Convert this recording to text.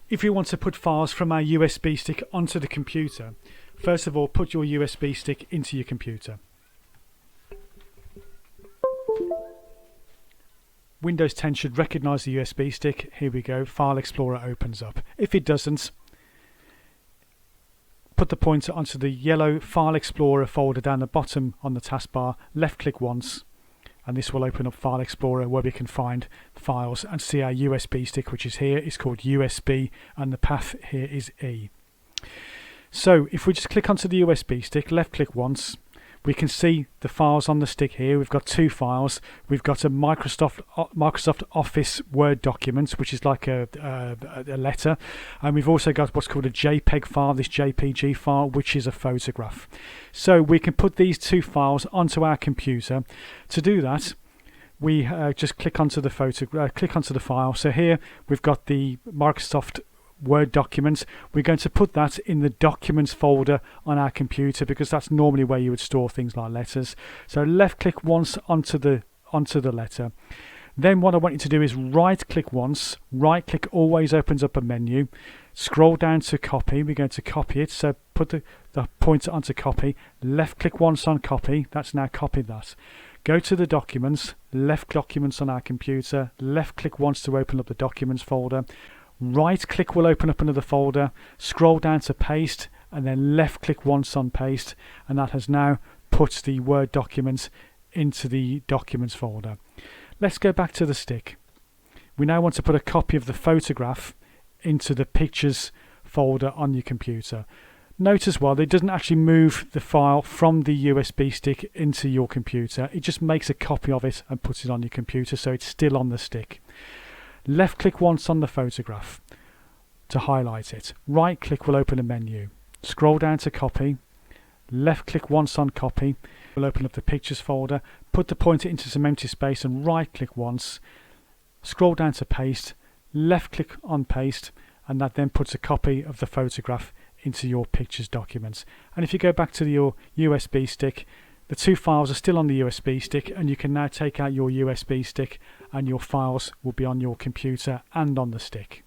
If you want to put files from our USB stick onto the computer, first of all, put your USB stick into your computer. Windows 10 should recognise the USB stick. Here we go, File Explorer opens up. If it doesn't, put the pointer onto the yellow File Explorer folder down the bottom on the taskbar, left click once, and this will open up File Explorer where we can find files and see our USB stick, which is here, is called USB, and the path here is E. So if we just click onto the USB stick, left click once, we can see the files on the stick here. We've got two files. We've got a Microsoft Office Word document, which is like a letter, and we've also got what's called a JPEG file, this JPG file, which is a photograph. So we can put these two files onto our computer. To do that, we just click onto the file. So here we've got the Microsoft Word document. We're going to put that in the documents folder on our computer because that's normally where you would store things like letters. So left click once onto the letter. Then what I want you to do is right click once. Right click always opens up a menu. Scroll down to copy. We're going to copy it. So put the pointer onto copy. Left click once on copy. That's now copied that. Go to the documents. Left documents on our computer. Left click once to open up the documents folder. Right click will open up another folder, scroll down to paste, and then left click once on paste, and that has now put the Word document into the documents folder. Let's go back to the stick. We now want to put a copy of the photograph into the pictures folder on your computer. Note as well that it doesn't actually move the file from the USB stick into your computer. It just makes a copy of it and puts it on your computer, so it's still on the stick. Left click once on the photograph to highlight it. Right click will open a menu. Scroll down to copy. Left click once on copy. We'll open up the pictures folder. Put the pointer into some empty space and right click once. Scroll down to paste. Left click on paste, and that then puts a copy of the photograph into your pictures documents. And if you go back to your USB stick, the two files are still on the USB stick, and you can now take out your USB stick and your files will be on your computer and on the stick.